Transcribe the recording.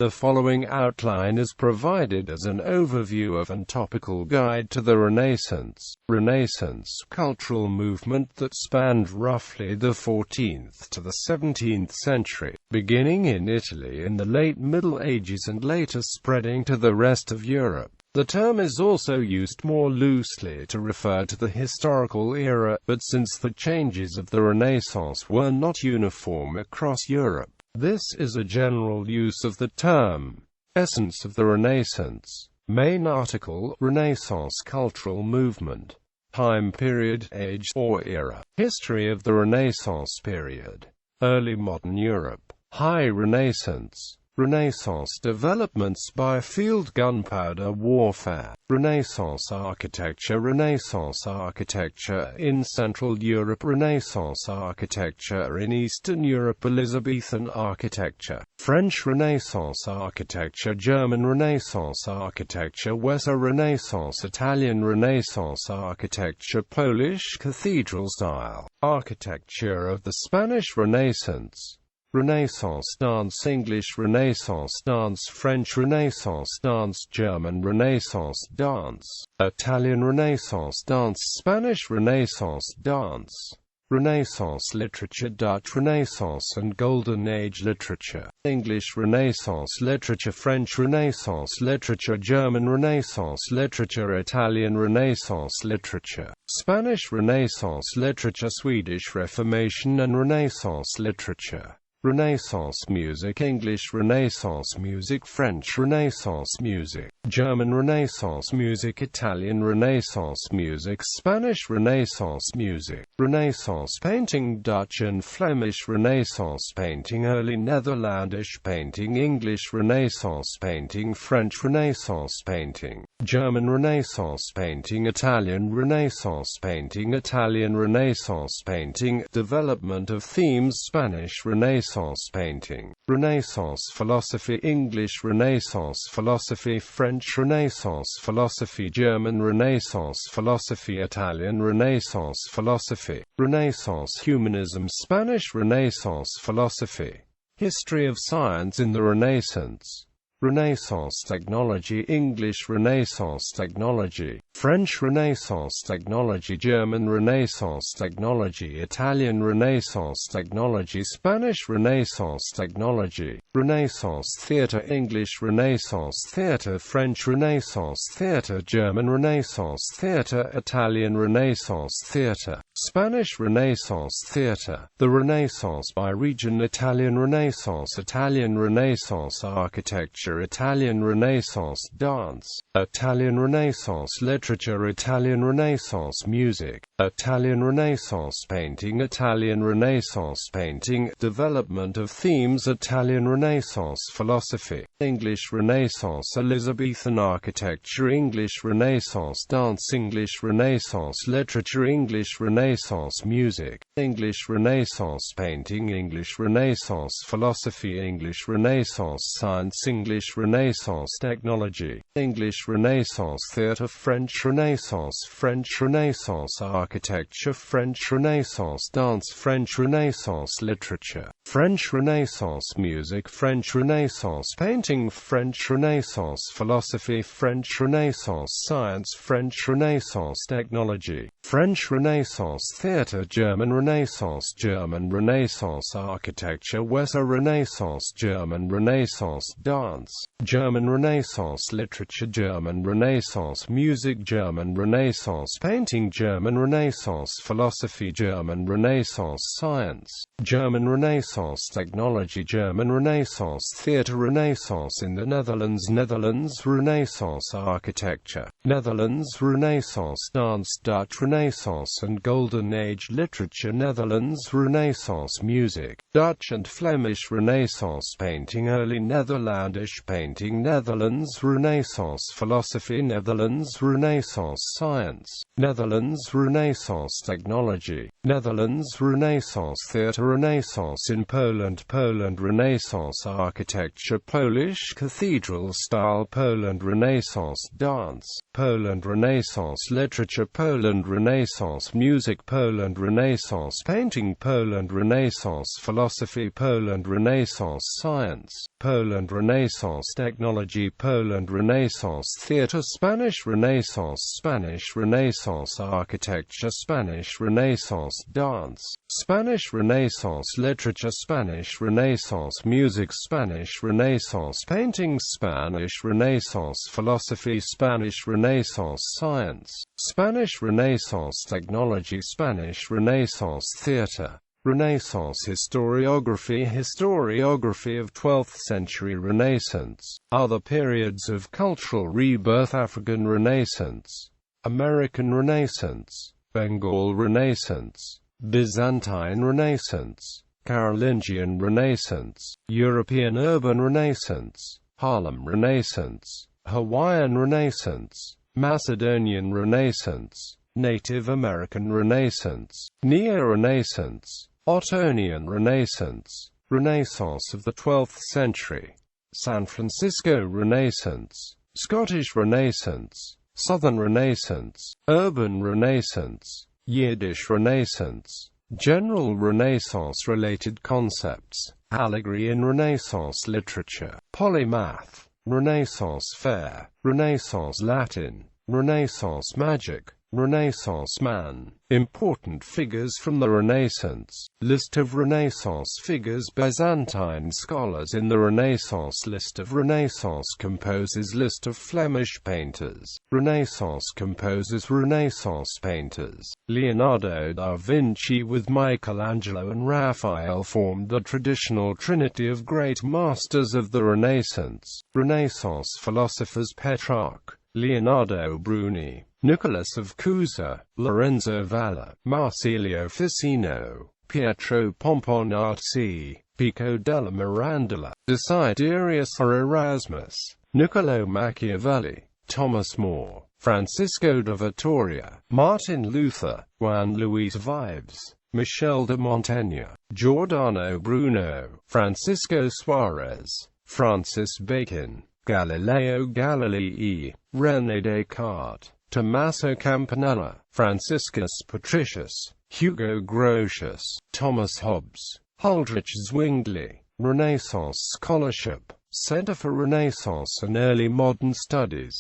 The following outline is provided as an overview of and topical guide to the Renaissance cultural movement that spanned roughly the 14th to the 17th century, beginning in Italy in the late Middle Ages and later spreading to the rest of Europe. The term is also used more loosely to refer to the historical era, but since the changes of the Renaissance were not uniform across Europe, this is a general use of the term. Essence of the Renaissance. Main article: Renaissance cultural movement. Time period, age, or era. History of the Renaissance period. Early modern Europe. High Renaissance. Renaissance developments by field gunpowder warfare. Renaissance architecture. Renaissance architecture in Central Europe. Renaissance architecture in Eastern Europe. Elizabethan architecture. French Renaissance architecture. German Renaissance architecture. Western Renaissance. Italian Renaissance architecture. Polish cathedral style architecture of the Spanish Renaissance. Renaissance dance. English Renaissance dance. French Renaissance dance. German Renaissance dance. Italian Renaissance dance. Spanish Renaissance dance. Renaissance literature. Dutch Renaissance and Golden Age literature. English Renaissance literature. French Renaissance literature. German Renaissance literature. Italian Renaissance literature. Spanish Renaissance literature. Swedish Reformation and Renaissance literature. Renaissance music. English Renaissance music. French Renaissance music. German Renaissance music. Italian Renaissance music. Spanish Renaissance music. Renaissance painting. Dutch and Flemish Renaissance painting. Early Netherlandish painting. English Renaissance painting. French Renaissance painting. German Renaissance painting. Italian Renaissance painting. Italian Renaissance painting. Development of themes. Spanish Renaissance painting. Renaissance philosophy. English Renaissance philosophy. French Renaissance philosophy. German Renaissance philosophy. Italian Renaissance philosophy. Renaissance humanism. Spanish Renaissance philosophy. History of science in the Renaissance. Renaissance technology. English Renaissance technology. French Renaissance technology. German Renaissance technology. Italian Renaissance technology. Spanish Renaissance technology. Renaissance theatre. English Renaissance theatre. French Renaissance theatre. German Renaissance theatre. Italian Renaissance theatre. Spanish Renaissance theatre. The Renaissance by region. Italian Renaissance. Italian Renaissance architecture. Italian Renaissance dance. Italian Renaissance literature. Italian Renaissance music. Italian Renaissance painting. Italian Renaissance painting. Development of themes. Italian Renaissance philosophy. English Renaissance. Elizabethan architecture. English Renaissance dance. English Renaissance literature. English Renaissance music. English Renaissance painting. English Renaissance philosophy. English Renaissance science. English Renaissance technology. English Renaissance theatre. French Renaissance. French Renaissance architecture. French Renaissance dance. French Renaissance literature. French Renaissance music. French Renaissance painting. French Renaissance philosophy. French Renaissance science. French Renaissance technology. French Renaissance theatre. German Renaissance. German Renaissance architecture. Western Renaissance. German Renaissance dance. German Renaissance literature. German Renaissance music. German Renaissance painting. German Renaissance philosophy. German Renaissance science. German Renaissance technology. German Renaissance theatre. Renaissance in the Netherlands. Netherlands Renaissance architecture. Netherlands Renaissance dance. Dutch Renaissance and Golden Age literature. Netherlands Renaissance music. Dutch and Flemish Renaissance painting. Early Netherlandish painting. Netherlands Renaissance philosophy. Netherlands Renaissance science. Netherlands Renaissance technology. Netherlands Renaissance theatre. Renaissance in Poland. Poland Renaissance architecture. Polish cathedral style. Poland Renaissance dance. Poland Renaissance literature. Poland Renaissance music, Poland Renaissance painting, Poland Renaissance philosophy, Poland Renaissance science, Poland Renaissance technology, Poland Renaissance theatre, Spanish Renaissance architecture, Spanish Renaissance dance, Spanish Renaissance literature, Spanish Renaissance music, Spanish Renaissance painting, Spanish Renaissance philosophy, Spanish Renaissance science, Spanish Renaissance technology, Spanish Renaissance theatre. Renaissance historiography, historiography of 12th century Renaissance, other periods of cultural rebirth, African Renaissance, American Renaissance, Bengal Renaissance, Byzantine Renaissance, Carolingian Renaissance, European Urban Renaissance, Harlem Renaissance, Hawaiian Renaissance, Macedonian Renaissance, Native American Renaissance, Neo-Renaissance, Ottonian Renaissance, Renaissance of the 12th century, San Francisco Renaissance, Scottish Renaissance, Southern Renaissance, Urban Renaissance, Yiddish Renaissance, General Renaissance-related concepts, allegory in Renaissance literature, polymath, Renaissance fair, Renaissance Latin, Renaissance magic, Renaissance man. Important figures from the Renaissance. List of Renaissance figures. Byzantine scholars in the Renaissance. List of Renaissance composers. List of Flemish painters. Renaissance composers. Renaissance painters. Leonardo da Vinci with Michelangelo and Raphael formed the traditional trinity of great masters of the Renaissance. Renaissance philosophers. Petrarch, Leonardo Bruni, Nicholas of Cusa, Lorenzo Valla, Marsilio Ficino, Pietro Pomponazzi, Pico della Mirandola, Desiderius or Erasmus, Niccolo Machiavelli, Thomas More, Francisco de Vitoria, Martin Luther, Juan Luis Vives, Michel de Montaigne, Giordano Bruno, Francisco Suarez, Francis Bacon, Galileo Galilei, René Descartes, Tommaso Campanella, Franciscus Patricius, Hugo Grotius, Thomas Hobbes, Huldrych Zwingli. Renaissance scholarship, Center for Renaissance and Early Modern Studies.